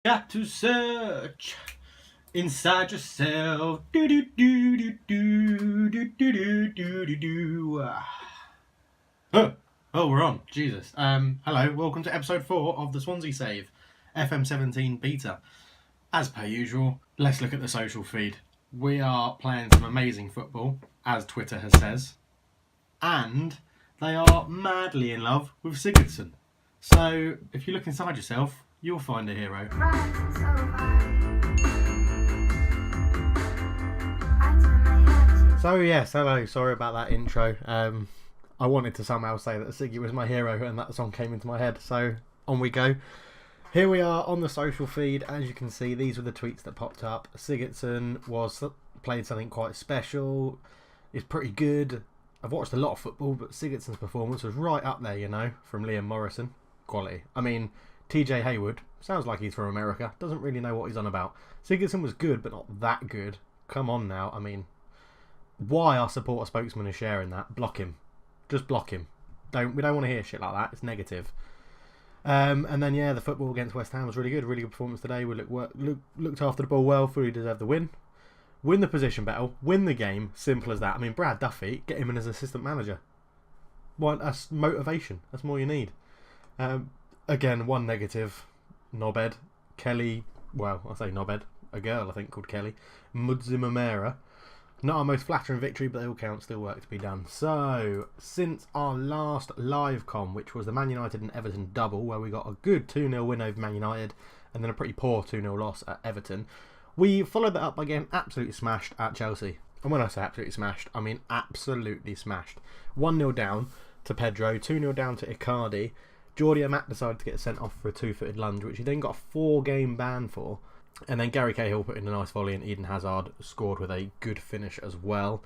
Got to search inside yourself. Do do do do do do do do do do. Oh, we're on. Jesus. Hello. Welcome to episode 4 of the Swansea Save, FM17 beta. As per usual, let's look at the social feed. We are playing some amazing football, as Twitter has says, and they are madly in love with Sigurdsson. So if you look inside yourself, you'll find a hero. So yes, hello, sorry about that intro. I wanted to somehow say that Siggy was my hero and that song came into my head, so on we go. Here we are on the social feed. As you can see, these were the tweets that popped up. Sigurdsson played something quite special. It's pretty good. I've watched a lot of football, but Sigurdsson's performance was right up there, you know, from Liam Morrison. Quality. I mean, TJ Hayward, sounds like he's from America, doesn't really know what he's on about. Sigurdsson was good, but not that good. Come on now, I mean, why our supporter spokesman is sharing that? Block him. Just block him. We don't want to hear shit like that. It's negative. And then, yeah, the football against West Ham was really good. Really good performance today. We looked after the ball well. Fully deserved the win. Win the position battle. Win the game. Simple as that. I mean, Brad Duffy, get him in as assistant manager. That's motivation. That's more you need. Again, one negative. Knobhead. Kelly. Well, I say knobhead. A girl, I think, called Kelly. Mudzimamera. Not our most flattering victory, but they all count, still work to be done. So, since our last live com, which was the Man United and Everton double, where we got a good 2-0 win over Man United, and then a pretty poor 2-0 loss at Everton, we followed that up by getting absolutely smashed at Chelsea. And when I say absolutely smashed, I mean absolutely smashed. 1-0 down to Pedro, 2-0 down to Icardi. Jordi Amat decided to get sent off for a two-footed lunge, which he then got a 4-game ban for. And then Gary Cahill put in a nice volley and Eden Hazard scored with a good finish as well.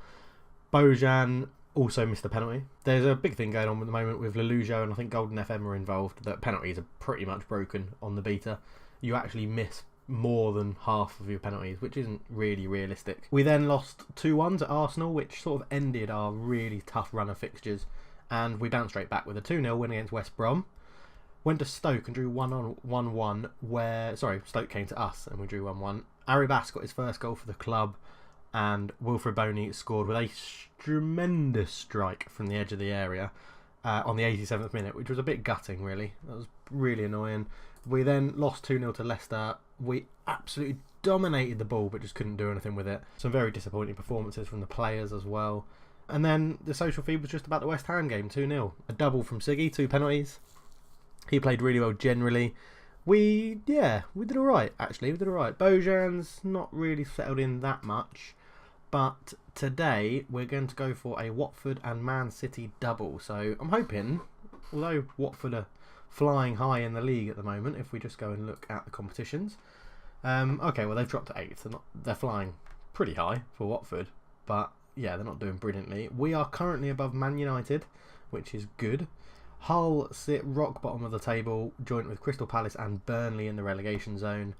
Bojan also missed a penalty. There's a big thing going on at the moment with Lelujo and I think Golden FM are involved, that penalties are pretty much broken on the beta. You actually miss more than half of your penalties, which isn't really realistic. We then lost 2-1 at Arsenal, which sort of ended our really tough run of fixtures. And we bounced straight back with a 2-0 win against West Brom. Went to Stoke and drew 1-1, where... Sorry, Stoke came to us and we drew 1-1. Arribas got his first goal for the club and Wilfred Boney scored with a tremendous strike from the edge of the area on the 87th minute, which was a bit gutting, really. That was really annoying. We then lost 2-0 to Leicester. We absolutely dominated the ball but just couldn't do anything with it. Some very disappointing performances from the players as well. And then the social feed was just about the West Ham game, 2-0. A double from Siggy, 2 penalties. He played really well generally. We did alright, actually. We did alright. Bojan's not really settled in that much. But today we're going to go for a Watford and Man City double. So I'm hoping, although Watford are flying high in the league at the moment, if we just go and look at the competitions. Okay, well, they've dropped to 8th. They're flying pretty high for Watford. But yeah, they're not doing brilliantly. We are currently above Man United, which is good. Hull sit rock bottom of the table, joint with Crystal Palace and Burnley in the relegation zone.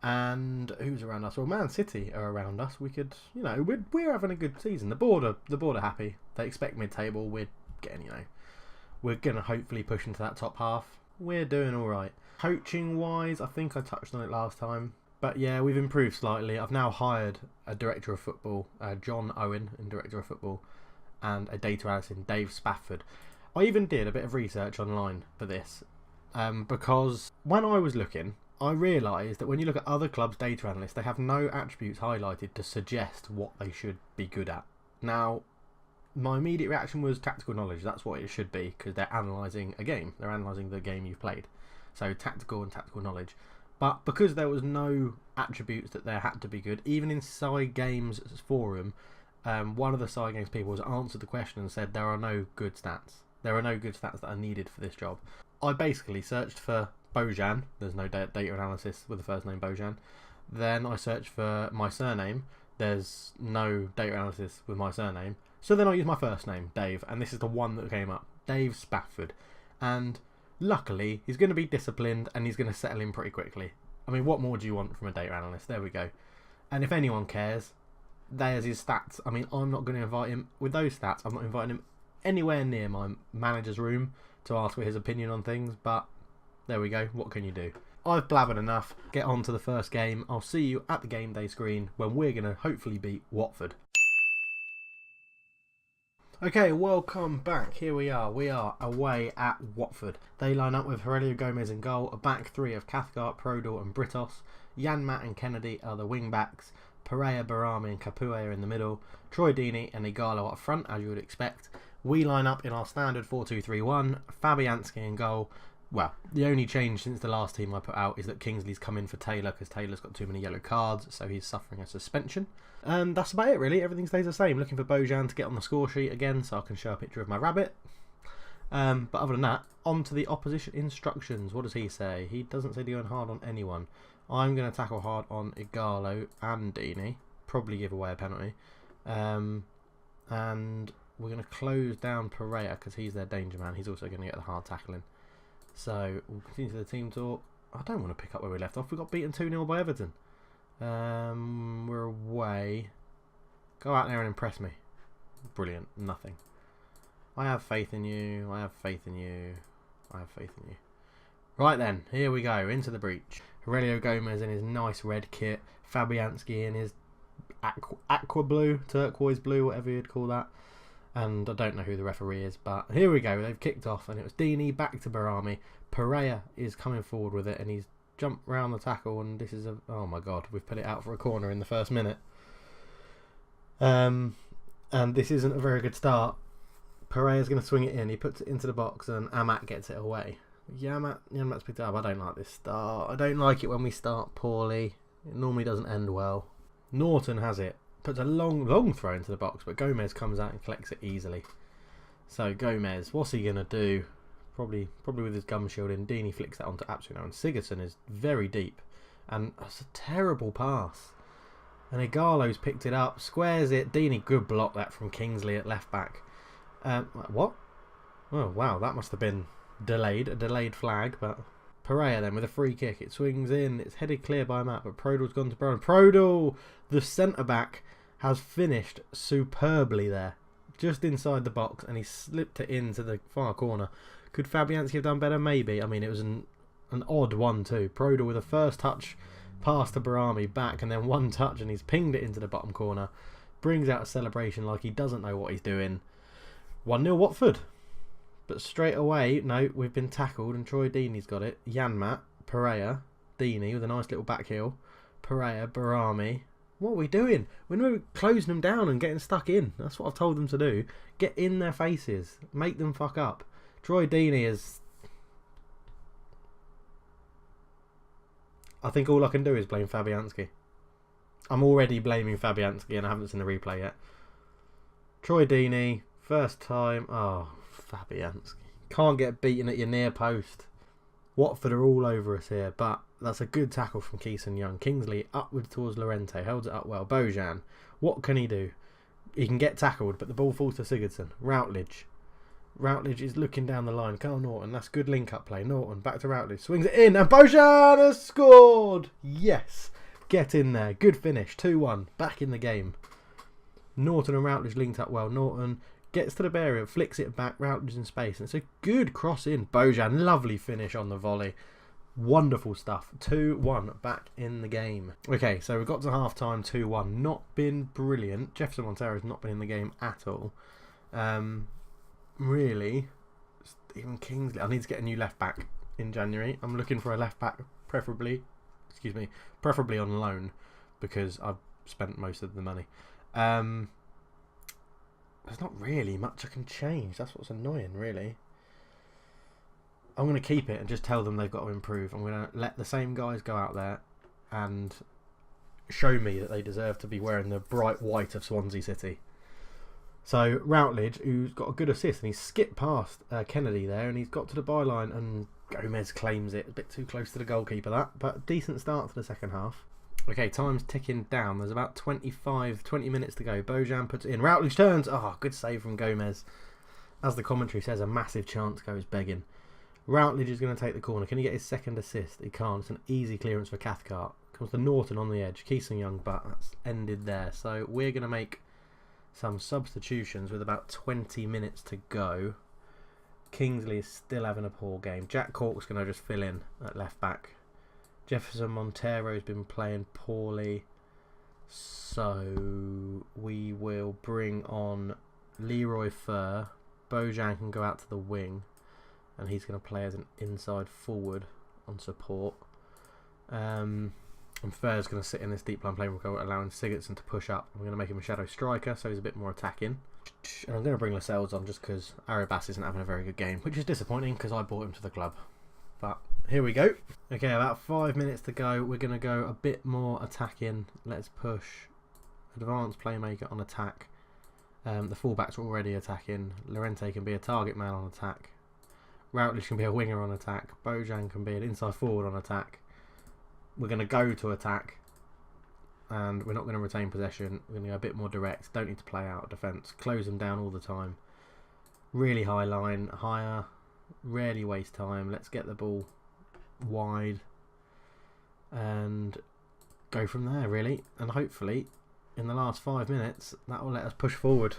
And who's around us? Well, Man City are around us. We could, you know, we're having a good season. The board are happy. They expect mid-table. We're getting, you know, we're going to hopefully push into that top half. We're doing all right. Coaching-wise, I think I touched on it last time. But yeah, we've improved slightly. I've now hired a director of football, John Owen, in director of football, and a data analyst in Dave Spafford. I even did a bit of research online for this because when I was looking, I realised that when you look at other clubs' data analysts, they have no attributes highlighted to suggest what they should be good at. Now, my immediate reaction was tactical knowledge. That's what it should be because they're analysing a game. They're analysing the game you've played. So tactical and tactical knowledge. But because there was no attributes that there had to be good, even in Side Games forum, one of the Side Games people has answered the question and said there are no good stats. There are no good stats that are needed for this job. I basically searched for Bojan. There's no data analysis with the first name Bojan. Then I searched for my surname. There's no data analysis with my surname. So then I used my first name, Dave, and this is the one that came up. Dave Spafford. And luckily, he's going to be disciplined and he's going to settle in pretty quickly. I mean, what more do you want from a data analyst? There we go. And if anyone cares, there's his stats. I mean, I'm not going to invite him with those stats. I'm not inviting him anywhere near my manager's room to ask for his opinion on things, but there we go. What can you do? I've blabbered enough. Get on to the first game. I'll see you at the game day screen when we're going to hopefully beat Watford. Okay, welcome back. Here we are. We are away at Watford. They line up with Aurelio Gomez in goal, a back three of Cathcart, Prodal and Britos. Janmaat and Kennedy are the wing backs. Pereira, Barami and Capoue are in the middle. Troy Deeney and Ighalo up front, as you would expect. We line up in our standard 4-2-3-1. Fabianski in goal. Well, the only change since the last team I put out is that Kingsley's come in for Taylor because Taylor's got too many yellow cards, so he's suffering a suspension. And that's about it really, everything stays the same. Looking for Bojan to get on the score sheet again so I can show a picture of my rabbit. But other than that, on to the opposition instructions. What does he say? He doesn't say going hard on anyone. I'm going to tackle hard on Ighalo and Deeney. Probably give away a penalty. And we're going to close down Pereira because he's their danger man. He's also going to get the hard tackling. So we'll continue to the team talk. I don't want to pick up where we left off. We got beaten 2-0 by Everton. We're away. Go out there and impress me. Brilliant. Nothing. I have faith in you. I have faith in you. I have faith in you. Right then, here we go. Into the breach. Aurelio Gomez in his nice red kit. Fabianski in his aqua blue, turquoise blue, whatever you'd call that. And I don't know who the referee is, but here we go. They've kicked off, and it was Deeney back to Barami. Pereira is coming forward with it, and he's jumped round the tackle, and this is a... Oh my god, we've put it out for a corner in the first minute. And this isn't a very good start. Pereira's going to swing it in. He puts it into the box, and Amat gets it away. Janmaat's picked it up. I don't like this start. I don't like it when we start poorly. It normally doesn't end well. Norton has it. Puts a long throw into the box, but Gomez comes out and collects it easily. So Gomez, what's he going to do? Probably with his gum shield in. Deeney flicks that onto Apsuno, and Sigurdsson is very deep. And it's a terrible pass. And Ighalo's picked it up, squares it. Deeney, good block that from Kingsley at left back. What? Oh wow, that must have been delayed, a delayed flag, but Pereira then with a free kick. It swings in, it's headed clear by Matt, but Prodal's gone to Brown. Prodal, the centre-back, has finished superbly there. Just inside the box, and he slipped it into the far corner. Could Fabianski have done better? Maybe. I mean, it was an odd 1-2. Prodal with a first touch pass to Barami back, and then one touch, and he's pinged it into the bottom corner. Brings out a celebration like he doesn't know what he's doing. 1-0 Watford. But straight away, no, we've been tackled, and Troy Deeney's got it. Janmaat, Pereira, Deeney with a nice little back heel. Pereira, Barami. What are we doing? We're closing them down and getting stuck in. That's what I've told them to do. Get in their faces. Make them fuck up. Troy Deeney is... I think all I can do is blame Fabianski. I'm already blaming Fabianski and I haven't seen the replay yet. Troy Deeney, first time. Oh, Fabianski. Can't get beaten at your near post. Watford are all over us here, but that's a good tackle from Keeson Young. Kingsley upwards towards Llorente, holds it up well. Bojan, what can he do? He can get tackled, but the ball falls to Sigurdsson. Routledge is looking down the line. Carl Norton, that's good link-up play. Norton, back to Routledge, swings it in, and Bojan has scored! Yes! Get in there. Good finish. 2-1. Back in the game. Norton and Routledge linked up well. Norton gets to the barrier, flicks it back, Routledge in space, and it's a good cross in. Bojan, lovely finish on the volley. Wonderful stuff. 2-1, back in the game. Okay, so we've got to half-time, 2-1. Not been brilliant. Jefferson Montero has not been in the game at all. Really, Stephen Kingsley. I need to get a new left-back in January. I'm looking for a left-back, preferably on loan, because I've spent most of the money. There's not really much I can change. That's what's annoying, really. I'm going to keep it and just tell them they've got to improve. I'm going to let the same guys go out there and show me that they deserve to be wearing the bright white of Swansea City. So Routledge, who's got a good assist, and he's skipped past Kennedy there, and he's got to the byline, and Gomez claims it. A bit too close to the goalkeeper, that, but decent start to the second half. Okay, time's ticking down. There's about 20 minutes to go. Bojan puts it in. Routledge turns. Oh, good save from Gomez. As the commentary says, a massive chance goes begging. Routledge is going to take the corner. Can he get his second assist? He can't. It's an easy clearance for Cathcart. Comes to Norton on the edge. Keeson Young, but that's ended there. So we're going to make some substitutions with about 20 minutes to go. Kingsley is still having a poor game. Jack Cork's going to just fill in at left back. Jefferson Montero's been playing poorly, so we will bring on Leroy Fer. Bojan can go out to the wing, and he's going to play as an inside forward on support. And Fer's going to sit in this deep line playing role, allowing Sigurdsson to push up. I'm going to make him a shadow striker, so he's a bit more attacking. And I'm going to bring Lascelles on just because Arribas isn't having a very good game, which is disappointing because I bought him to the club. But here we go. Okay, about 5 minutes to go. We're going to go a bit more attacking. Let's push advanced playmaker on attack. The fullbacks are already attacking. Llorente can be a target man on attack. Routledge can be a winger on attack. Bojan can be an inside forward on attack. We're going to go to attack, and we're not going to retain possession. We're going to go a bit more direct. Don't need to play out defence. Close them down all the time. Really high line, higher. Rarely waste time. Let's get the ball wide and go from there, really. And hopefully, in the last 5 minutes, that will let us push forward.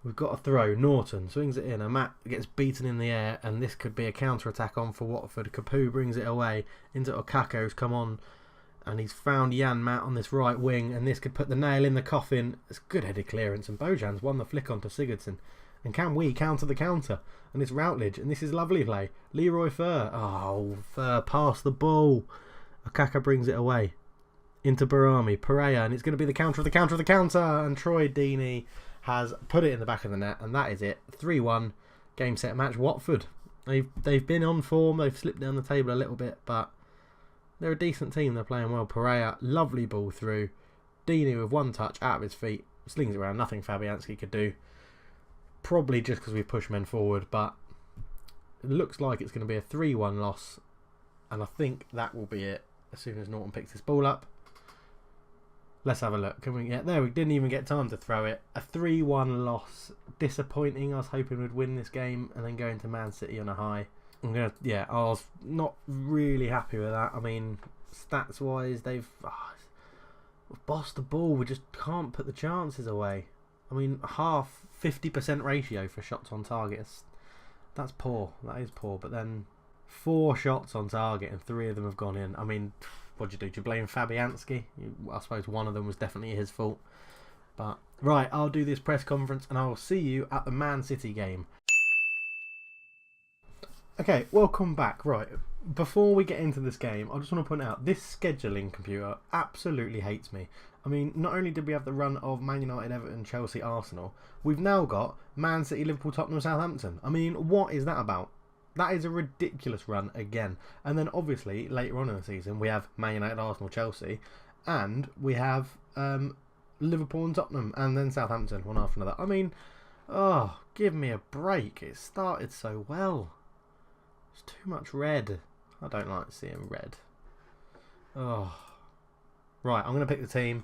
We've got a throw. Norton swings it in. Amat gets beaten in the air, and this could be a counter-attack on for Watford. Capoue brings it away into Okako, who's come on, and he's found Janmaat on this right wing, and this could put the nail in the coffin. It's good headed clearance, and Bojan's won the flick onto Sigurdsson. And can we counter the counter? And it's Routledge, and this is lovely play. Leroy Fer. Oh, Fer passed the ball. Okaka brings it away into Barami. Pereira, and it's going to be the counter of the counter of the counter, and Troy Deeney has put it in the back of the net, and that is it. 3-1 game set match. Watford, they've been on form. They've slipped down the table a little bit, but they're a decent team. They're playing well. Pereira, lovely ball through. Deeney with one touch out of his feet, slings it around. Nothing Fabianski could do. Probably just because we push men forward, but it looks like it's going to be a 3-1 loss, and I think that will be it as soon as Norton picks this ball up. Let's have a look. Can we get there? We didn't even get time to throw it. A 3-1 loss. Disappointing. I was hoping we'd win this game and then go into Man City on a high. I was not really happy with that. I mean, stats wise, they've bossed the ball. We just can't put the chances away. I mean, 50% ratio for shots on target. That's poor. That is poor. But then 4 shots on target and 3 of them have gone in. I mean, what do you do? Do you blame Fabianski? I suppose one of them was definitely his fault. But right, I'll do this press conference and I will see you at the Man City game. Okay, welcome back. Right, before we get into this game, I just want to point out this scheduling computer absolutely hates me. I mean, not only did we have the run of Man United, Everton, Chelsea, Arsenal, we've now got Man City, Liverpool, Tottenham, Southampton. I mean, what is that about? That is a ridiculous run again. And then obviously later on in the season we have Man United, Arsenal, Chelsea, and we have Liverpool and Tottenham, and then Southampton one after another. I mean, oh, give me a break. It started so well. It's too much red. I don't like seeing red. Oh. Right, I'm going to pick the team.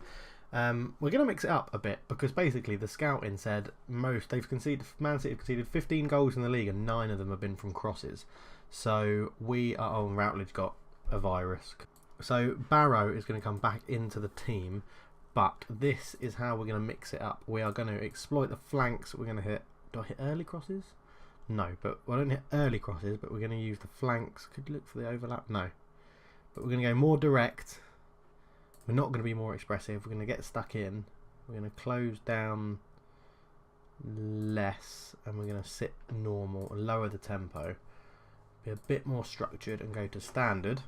We're going to mix it up a bit because basically the scouting said Man City have conceded 15 goals in the league and 9 of them have been from crosses. So we are on Routledge got a virus. So Barrow is going to come back into the team, but this is how we're going to mix it up. We are going to exploit the flanks. We're going to hit. Do I hit early crosses? No, but I don't hit early crosses. But we're going to use the flanks. Could you look for the overlap? No, but we're going to go more direct. We're not going to be more expressive. We're going to get stuck in. We're going to close down less. And we're going to sit normal and lower the tempo. Be a bit more structured and go to standard.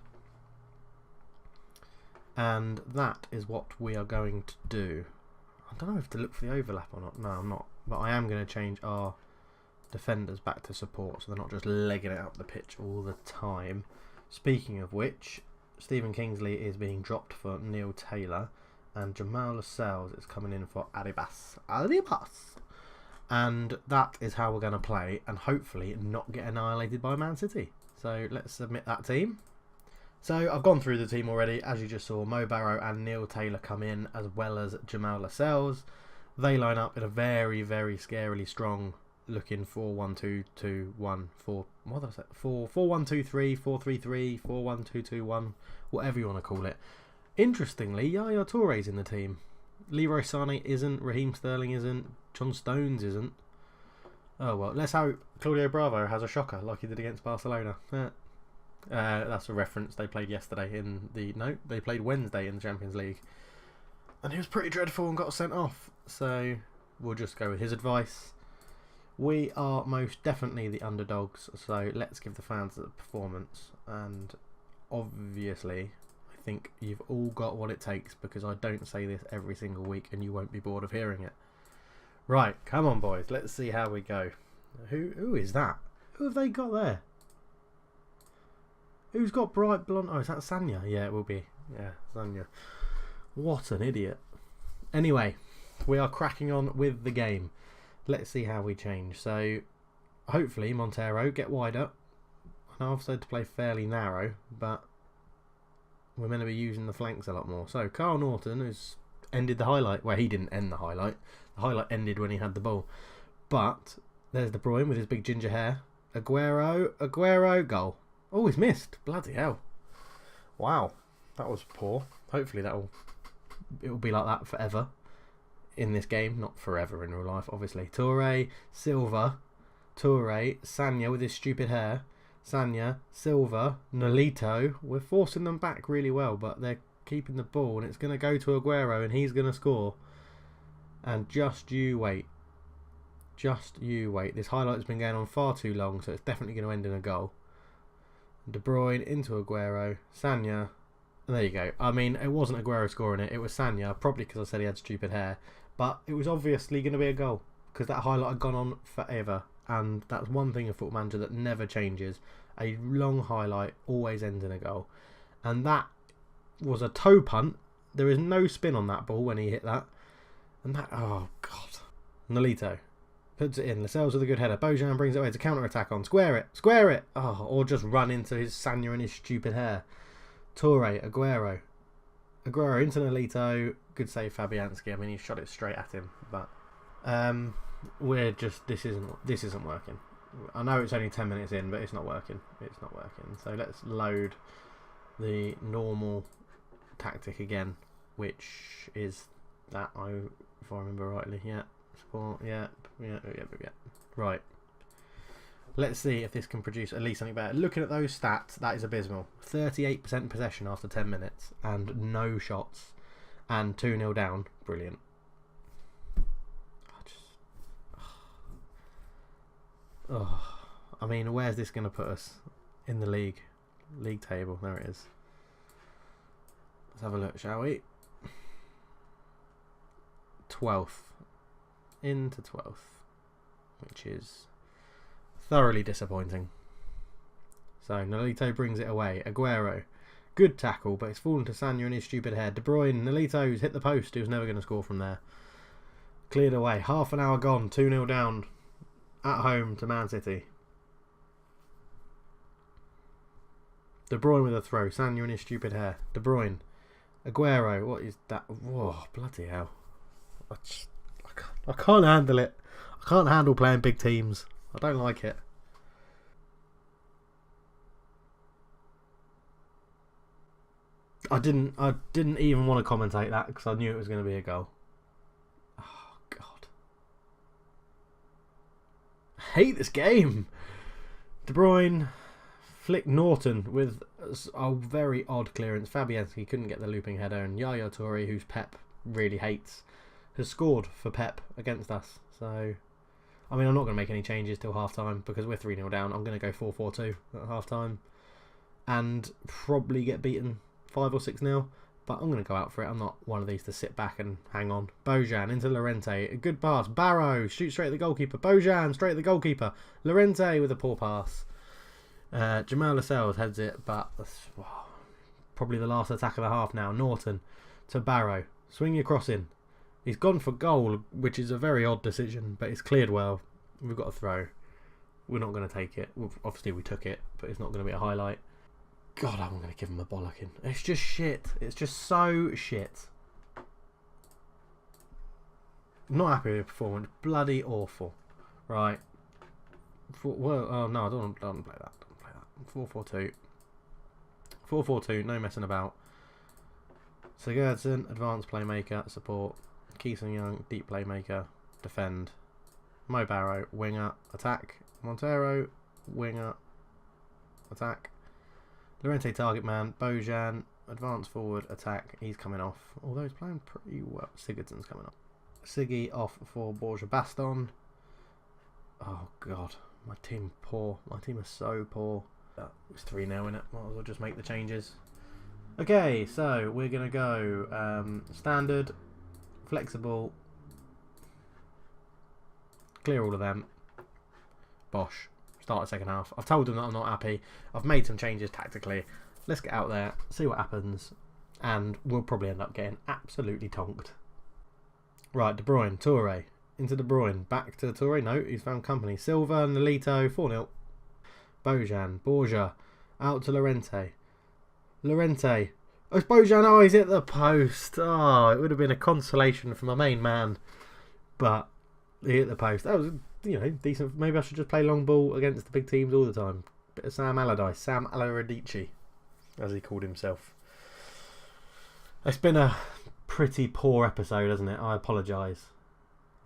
And that is what we are going to do. I don't know if to look for the overlap or not. No, I'm not. But I am going to change our defenders back to support. So they're not just legging it up the pitch all the time. Speaking of which, Stephen Kingsley is being dropped for Neil Taylor, and Jamal Lascelles is coming in for Arribas. And that is how we're going to play, and hopefully not get annihilated by Man City. So let's submit that team. So I've gone through the team already. As you just saw, Mo Barrow and Neil Taylor come in, as well as Jamal Lascelles. They line up in a very, very scarily strong looking 4-1-2-2-1, 4-1-2-3, 4-3-3, 4-1-2-2-1, whatever you want to call it. Interestingly, Yaya Touré's in the team. Leroy Sané isn't, Raheem Sterling isn't, John Stones isn't. Oh well, let's hope Claudio Bravo has a shocker like he did against Barcelona. That's a reference. They played yesterday in the... No, they played Wednesday in the Champions League. And he was pretty dreadful and got sent off. So we'll just go with his advice. We are most definitely the underdogs. So let's give the fans a performance. And obviously, I think you've all got what it takes, because I don't say this every single week and you won't be bored of hearing it. Right, come on boys. Let's see how we go. Who is that? Who have they got there? Who's got bright blonde? Oh, is that Sanya? Yeah, it will be. Yeah, Sanya. What an idiot. Anyway, we are cracking on with the game. Let's see how we change. So, hopefully, Montero, get wider. I know I've said to play fairly narrow, but we're meant to be using the flanks a lot more. So, Carl Norton has ended the highlight. Well, he didn't end the highlight. The highlight ended when he had the ball. But, there's De Bruyne with his big ginger hair. Aguero, goal. Oh, he's missed. Bloody hell. Wow, that was poor. Hopefully it'll be like that forever in this game. Not forever in real life, obviously. Toure, Silva, Toure, Sanya with his stupid hair. Sanya, Silva, Nolito. We're forcing them back really well, but they're keeping the ball, and it's going to go to Aguero, and he's going to score. And just you wait. Just you wait. This highlight's been going on far too long, so it's definitely going to end in a goal. De Bruyne into Aguero, Sanya, and there you go. I mean, it wasn't Aguero scoring it, it was Sanya, probably because I said he had stupid hair, but it was obviously going to be a goal, because that highlight had gone on forever, and that's one thing of Football Manager that never changes. A long highlight always ends in a goal, and that was a toe punt. There is no spin on that ball when he hit that, and that, oh god. Nolito puts it in. Lascelles with a good header. Bojan brings it away to counter-attack on. Square it. Square it. Oh, or just run into his Sanya and his stupid hair. Toure. Aguero. Aguero into Nolito. Good save, Fabianski. I mean, he shot it straight at him. But we're just... This isn't working. I know it's only 10 minutes in, but it's not working. It's not working. So let's load the normal tactic again, which is that, if I remember rightly. Yeah. Sport, yeah. Right. Let's see if this can produce at least something better. Looking at those stats, that is abysmal. 38% possession after 10 minutes and no shots and 2-0 down. Brilliant. I mean, where's this going to put us in the league table? There it is. Let's have a look, shall we? 12th. Into 12th, which is thoroughly disappointing. So Nolito brings it away. Aguero, good tackle, but it's fallen to Sanya and his stupid head. De Bruyne, Nolito's hit the post. He was never going to score from there. Cleared away. Half an hour gone. 2-0 down at home to Man City. De Bruyne with a throw. Sanya and his stupid hair. De Bruyne, Aguero. What is that? Whoa, bloody hell! I can't handle it. I can't handle playing big teams. I don't like it. I didn't even want to commentate that because I knew it was going to be a goal. Oh god. I hate this game. De Bruyne flicked Norton with a very odd clearance. Fabianski couldn't get the looping header, and Yaya Toure, who's Pep really hates, has scored for Pep against us. So, I mean, I'm not going to make any changes till half-time because we're 3-0 down. I'm going to go 4-4-2 at half-time and probably get beaten 5 or 6-0, but I'm going to go out for it. I'm not one of these to sit back and hang on. Bojan into Llorente. A good pass. Barrow shoots straight at the goalkeeper. Bojan straight at the goalkeeper. Llorente with a poor pass. Jamal Lascelles heads it, but that's probably the last attack of the half now. Norton to Barrow. Swing your cross in. He's gone for goal, which is a very odd decision, but it's cleared well. We've got a throw. We're not going to take it. Well, obviously, we took it, but it's not going to be a highlight. God, I'm going to give him a bollocking. It's just shit. It's just so shit. I'm not happy with the performance. Bloody awful. Right. Well, oh no, I don't play that. Don't play that. 4-4-2. 4-4-2. No messing about. Sigurdsson, advanced playmaker, support. Keeson Young, deep playmaker, defend. Mo Barrow, winger, attack. Montero, winger, attack. Llorente target man. Bojan, advance forward, attack. He's coming off. Although he's playing pretty well. Sigurdsson's coming off. Siggy off for Borja Baston. Oh, God. My team poor. My team is so poor. It was 3-0 in it. Might as well just make the changes. Okay, so we're going to go standard, flexible, clear all of them. Bosh. Start the second half. I've told them that I'm not happy. I've made some changes tactically. Let's get out there, see what happens, and we'll probably end up getting absolutely tonked. Right, De Bruyne, Toure. Into De Bruyne. Back to Toure. No, he's found company. Silva, Nolito, 4-0. Bojan, Borja. Out to Llorente. Llorente. Oh, it's Bojan. Oh, he's hit the post. Oh, it would have been a consolation for my main man. But he hit the post. That was, you know, decent. Maybe I should just play long ball against the big teams all the time. Bit of Sam Allardyce. Sam Allardyce, as he called himself. It's been a pretty poor episode, hasn't it? I apologise.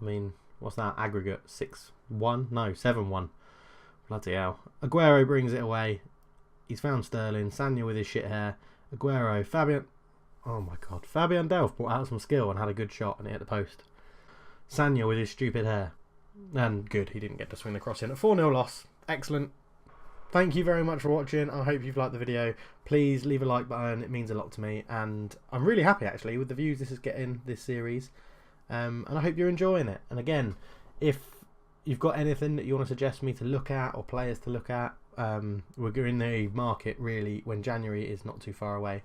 I mean, what's that aggregate? 6-1? No, 7-1. Bloody hell. Aguero brings it away. He's found Sterling. Sanya with his shit hair. Aguero. Fabian. Oh my God. Fabian Delph brought out some skill and had a good shot and it hit the post. Sanya with his stupid hair. And good, he didn't get to swing the cross in. A 4-0 loss. Excellent. Thank you very much for watching. I hope you've liked the video. Please leave a like button. It means a lot to me. And I'm really happy, actually, with the views this is getting, this series. And I hope you're enjoying it. And again, if you've got anything that you want to suggest me to look at or players to look at, we're in the market, really, when January is not too far away.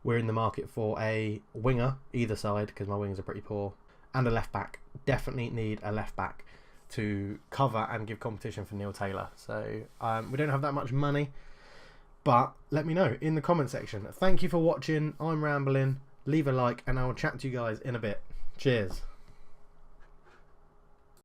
We're in the market for a winger, either side, because my wingers are pretty poor, and a left back. Definitely need a left back to cover and give competition for Neil Taylor. So we don't have that much money, but let me know in the comment section. Thank you for watching. I'm rambling. Leave a like and I will chat to you guys in a bit. Cheers.